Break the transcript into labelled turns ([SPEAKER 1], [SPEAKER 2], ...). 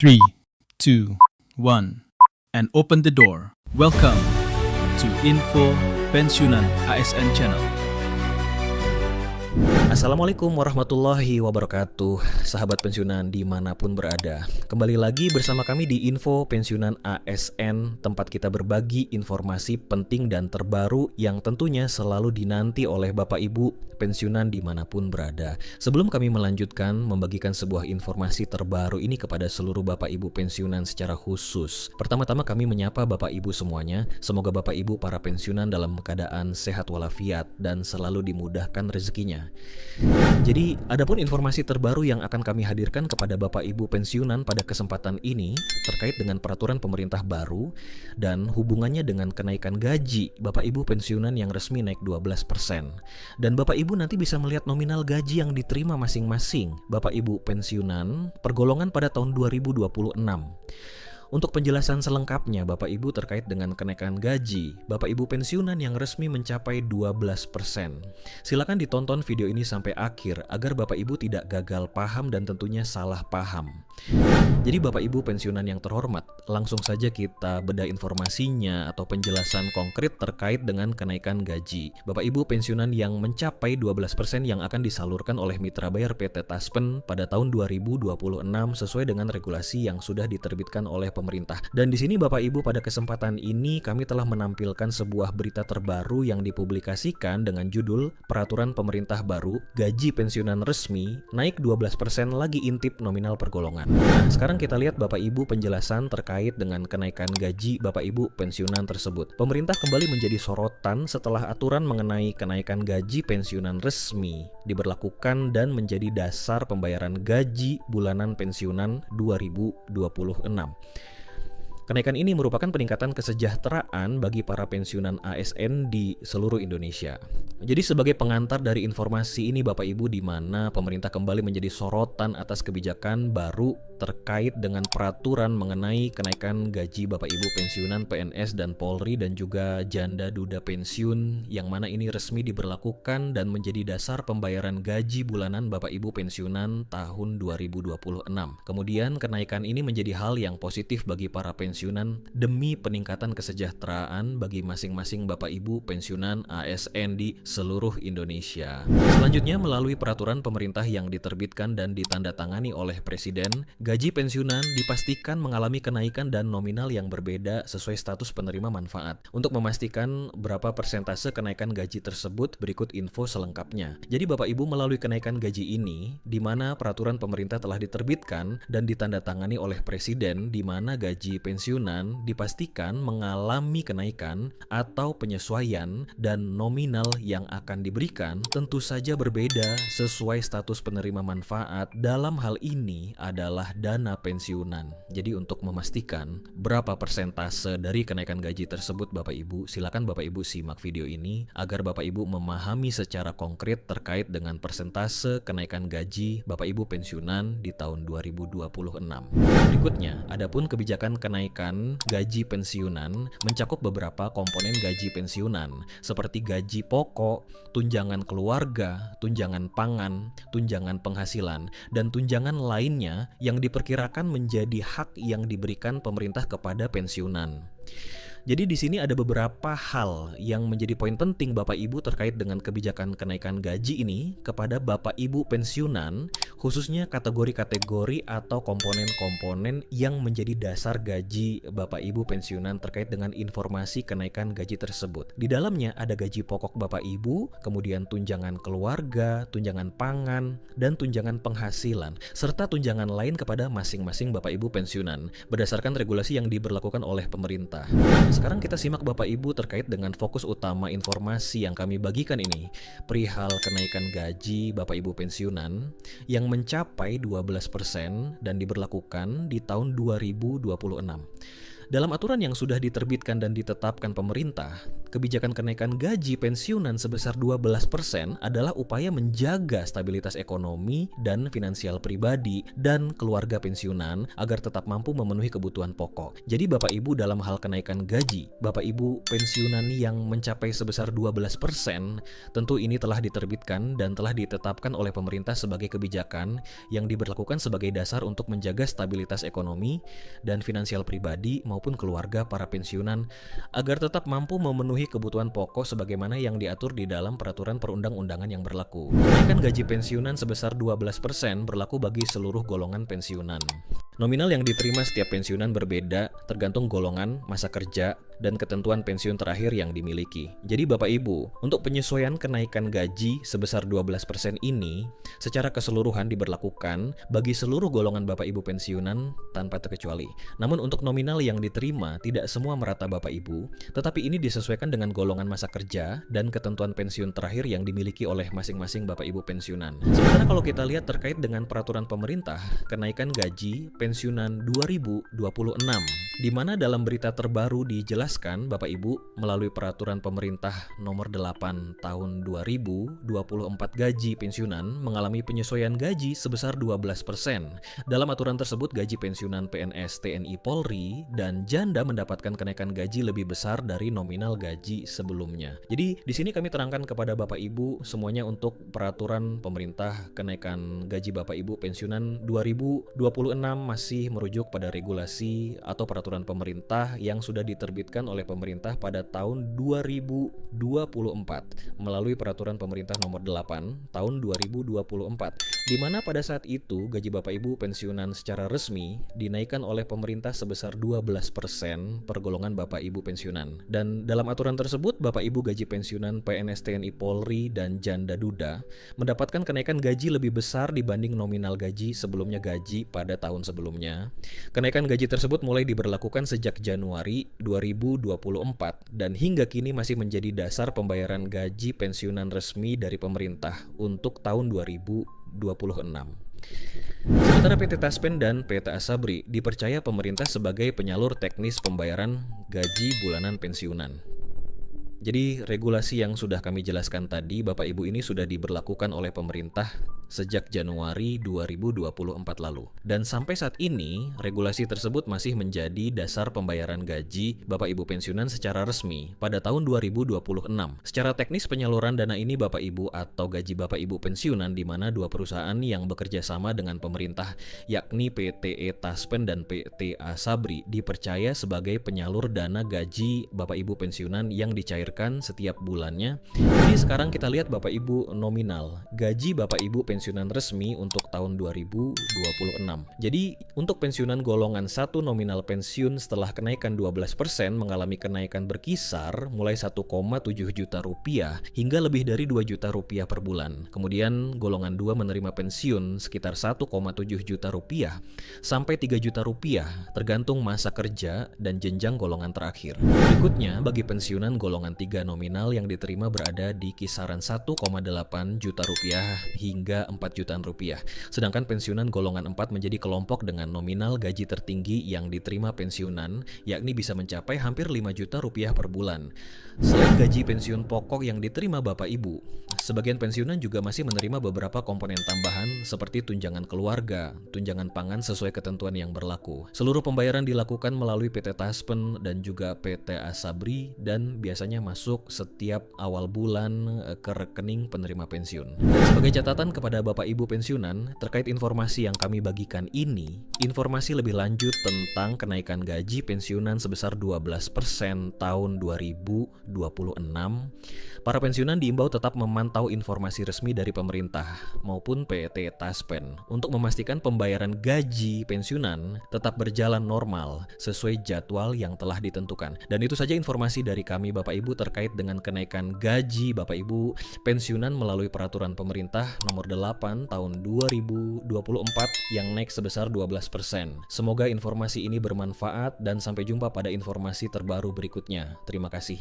[SPEAKER 1] Three, two, one, and open the door. Welcome to Info Pensiunan ASN Channel.
[SPEAKER 2] Assalamualaikum warahmatullahi wabarakatuh, sahabat pensiunan dimanapun berada. Kembali lagi bersama kami di Info Pensiunan ASN, tempat kita berbagi informasi penting dan terbaru yang tentunya selalu dinanti oleh Bapak Ibu pensiunan dimanapun berada. Sebelum kami melanjutkan membagikan sebuah informasi terbaru ini kepada seluruh Bapak Ibu pensiunan secara khusus, pertama-tama kami menyapa Bapak Ibu semuanya. Semoga Bapak Ibu para pensiunan dalam keadaan sehat walafiat dan selalu dimudahkan rezekinya. Jadi, adapun informasi terbaru yang akan kami hadirkan kepada Bapak Ibu pensiunan pada kesempatan ini terkait dengan peraturan pemerintah baru dan hubungannya dengan kenaikan gaji Bapak Ibu pensiunan yang resmi naik 12%. Dan Bapak Ibu nanti bisa melihat nominal gaji yang diterima masing-masing Bapak Ibu pensiunan pergolongan pada tahun 2026. Untuk penjelasan selengkapnya Bapak Ibu terkait dengan kenaikan gaji Bapak Ibu pensiunan yang resmi mencapai 12%. Silakan ditonton video ini sampai akhir agar Bapak Ibu tidak gagal paham dan tentunya salah paham. Jadi Bapak Ibu pensiunan yang terhormat, langsung saja kita bedah informasinya atau penjelasan konkret terkait dengan kenaikan gaji Bapak Ibu pensiunan yang mencapai 12% yang akan disalurkan oleh mitra bayar PT Taspen pada tahun 2026 sesuai dengan regulasi yang sudah diterbitkan oleh pemerintah. Dan di sini Bapak Ibu pada kesempatan ini kami telah menampilkan sebuah berita terbaru yang dipublikasikan dengan judul Peraturan Pemerintah Baru Gaji Pensiunan Resmi Naik 12% Lagi Intip Nominal Pergolongan. Nah, sekarang kita lihat Bapak Ibu penjelasan terkait dengan kenaikan gaji Bapak Ibu pensiunan tersebut. Pemerintah kembali menjadi sorotan setelah aturan mengenai kenaikan gaji pensiunan resmi diberlakukan dan menjadi dasar pembayaran gaji bulanan pensiunan 2026. Kenaikan ini merupakan peningkatan kesejahteraan bagi para pensiunan ASN di seluruh Indonesia. Jadi sebagai pengantar dari informasi ini Bapak Ibu, di mana pemerintah kembali menjadi sorotan atas kebijakan baru terkait dengan peraturan mengenai kenaikan gaji Bapak Ibu pensiunan PNS dan Polri dan juga janda duda pensiun, yang mana ini resmi diberlakukan dan menjadi dasar pembayaran gaji bulanan Bapak Ibu pensiunan tahun 2026. Kemudian kenaikan ini menjadi hal yang positif bagi para pensiunan demi peningkatan kesejahteraan bagi masing-masing Bapak Ibu pensiunan ASN di seluruh Indonesia. Selanjutnya, melalui peraturan pemerintah yang diterbitkan dan ditandatangani oleh Presiden, gaji pensiunan dipastikan mengalami kenaikan dan nominal yang berbeda sesuai status penerima manfaat. Untuk memastikan berapa persentase kenaikan gaji tersebut, berikut info selengkapnya. Jadi Bapak Ibu, melalui kenaikan gaji ini, di mana peraturan pemerintah telah diterbitkan dan ditandatangani oleh Presiden, di mana gaji pensiunan dipastikan mengalami kenaikan atau penyesuaian, dan nominal yang akan diberikan tentu saja berbeda sesuai status penerima manfaat. Dalam hal ini adalah dana pensiunan. Jadi untuk memastikan berapa persentase dari kenaikan gaji tersebut Bapak Ibu, silakan Bapak Ibu simak video ini agar Bapak Ibu memahami secara konkret terkait dengan persentase kenaikan gaji Bapak Ibu pensiunan di tahun 2026. Berikutnya, adapun kebijakan kenaikan gaji pensiunan mencakup beberapa komponen gaji pensiunan seperti gaji pokok, tunjangan keluarga, tunjangan pangan, tunjangan penghasilan, dan tunjangan lainnya yang diperkirakan menjadi hak yang diberikan pemerintah kepada pensiunan. Jadi di sini ada beberapa hal yang menjadi poin penting Bapak Ibu terkait dengan kebijakan kenaikan gaji ini kepada Bapak Ibu pensiunan, khususnya kategori-kategori atau komponen-komponen yang menjadi dasar gaji Bapak Ibu pensiunan terkait dengan informasi kenaikan gaji tersebut. Di dalamnya ada gaji pokok Bapak Ibu, kemudian tunjangan keluarga, tunjangan pangan, dan tunjangan penghasilan, serta tunjangan lain kepada masing-masing Bapak Ibu pensiunan berdasarkan regulasi yang diberlakukan oleh pemerintah. Sekarang kita simak Bapak Ibu terkait dengan fokus utama informasi yang kami bagikan ini, perihal kenaikan gaji Bapak Ibu pensiunan yang mencapai 12% dan diberlakukan di tahun 2026. Dalam aturan yang sudah diterbitkan dan ditetapkan pemerintah, kebijakan kenaikan gaji pensiunan sebesar 12% adalah upaya menjaga stabilitas ekonomi dan finansial pribadi dan keluarga pensiunan agar tetap mampu memenuhi kebutuhan pokok. Jadi Bapak Ibu, dalam hal kenaikan gaji Bapak Ibu pensiunan yang mencapai sebesar 12%, tentu ini telah diterbitkan dan telah ditetapkan oleh pemerintah sebagai kebijakan yang diberlakukan sebagai dasar untuk menjaga stabilitas ekonomi dan finansial pribadi maupun keluarga para pensiunan agar tetap mampu memenuhi kebutuhan pokok sebagaimana yang diatur di dalam peraturan perundang-undangan yang berlaku. Kenaikan gaji pensiunan sebesar 12% berlaku bagi seluruh golongan pensiunan. Nominal yang diterima setiap pensiunan berbeda tergantung golongan, masa kerja, dan ketentuan pensiun terakhir yang dimiliki. Jadi Bapak Ibu, untuk penyesuaian kenaikan gaji sebesar 12% ini secara keseluruhan diberlakukan bagi seluruh golongan Bapak Ibu pensiunan tanpa terkecuali. Namun untuk nominal yang diterima tidak semua merata Bapak Ibu, tetapi ini disesuaikan dengan golongan masa kerja dan ketentuan pensiun terakhir yang dimiliki oleh masing-masing Bapak Ibu pensiunan. Sementara kalau kita lihat terkait dengan peraturan pemerintah kenaikan gaji pensiunan 2026, di mana dalam berita terbaru dijelaskan Bapak Ibu melalui peraturan pemerintah nomor 8 tahun 2024 gaji pensiunan mengalami penyesuaian gaji sebesar 12%. Dalam aturan tersebut gaji pensiunan PNS, TNI, Polri, dan janda mendapatkan kenaikan gaji lebih besar dari nominal gaji sebelumnya. Jadi di sini kami terangkan kepada Bapak Ibu semuanya untuk peraturan pemerintah kenaikan gaji Bapak Ibu pensiunan 2026 masih merujuk pada regulasi atau peraturan pemerintah yang sudah diterbitkan oleh pemerintah pada tahun 2024 melalui peraturan pemerintah nomor 8 tahun 2024, di mana pada saat itu gaji Bapak Ibu pensiunan secara resmi dinaikkan oleh pemerintah sebesar 12% per golongan Bapak Ibu pensiunan. Dan dalam aturan tersebut Bapak Ibu gaji pensiunan PNS, TNI, Polri, dan janda duda mendapatkan kenaikan gaji lebih besar dibanding nominal gaji sebelumnya gaji pada tahun sebelumnya. Kenaikan gaji tersebut mulai diberlakukan sejak Januari 2024 dan hingga kini masih menjadi dasar pembayaran gaji pensiunan resmi dari pemerintah untuk tahun 2026. Sementara PT Taspen dan PT Asabri dipercaya pemerintah sebagai penyalur teknis pembayaran gaji bulanan pensiunan. Jadi regulasi yang sudah kami jelaskan tadi Bapak Ibu ini sudah diberlakukan oleh pemerintah sejak Januari 2024 lalu. Dan sampai saat ini regulasi tersebut masih menjadi dasar pembayaran gaji Bapak Ibu pensiunan secara resmi pada tahun 2026. Secara teknis penyaluran dana ini Bapak Ibu atau gaji Bapak Ibu pensiunan di mana dua perusahaan yang bekerja sama dengan pemerintah yakni PT Taspen dan PT Asabri dipercaya sebagai penyalur dana gaji Bapak Ibu pensiunan yang dicairkan setiap bulannya. Jadi sekarang kita lihat Bapak Ibu nominal gaji Bapak Ibu pensiunan resmi untuk tahun 2026. Jadi untuk pensiunan golongan 1 nominal pensiun setelah kenaikan 12% mengalami kenaikan berkisar mulai 1,7 juta rupiah hingga lebih dari 2 juta rupiah per bulan. Kemudian golongan 2 menerima pensiun sekitar 1,7 juta rupiah sampai 3 juta rupiah tergantung masa kerja dan jenjang golongan terakhir. Berikutnya bagi pensiunan golongan 3 nominal yang diterima berada di kisaran 1,8 juta rupiah hingga 4 jutaan rupiah. Sedangkan pensiunan golongan 4 menjadi kelompok dengan nominal gaji tertinggi yang diterima pensiunan, yakni bisa mencapai hampir 5 juta rupiah per bulan. Selain gaji pensiun pokok yang diterima Bapak Ibu, sebagian pensiunan juga masih menerima beberapa komponen tambahan seperti tunjangan keluarga, tunjangan pangan sesuai ketentuan yang berlaku. Seluruh pembayaran dilakukan melalui PT Taspen dan juga PT Asabri dan biasanya masuk setiap awal bulan ke rekening penerima pensiun. Dan sebagai catatan kepada Bapak Ibu pensiunan, terkait informasi yang kami bagikan ini, informasi lebih lanjut tentang kenaikan gaji pensiunan sebesar 12% tahun 2026, para pensiunan diimbau tetap memantau informasi resmi dari pemerintah maupun PT Taspen untuk memastikan pembayaran gaji pensiunan tetap berjalan normal sesuai jadwal yang telah ditentukan. Dan itu saja informasi dari kami Bapak Ibu terkait dengan kenaikan gaji Bapak Ibu pensiunan melalui peraturan pemerintah nomor 8 tahun 2024 yang naik sebesar 12%. Semoga informasi ini bermanfaat dan sampai jumpa pada informasi terbaru berikutnya. Terima kasih.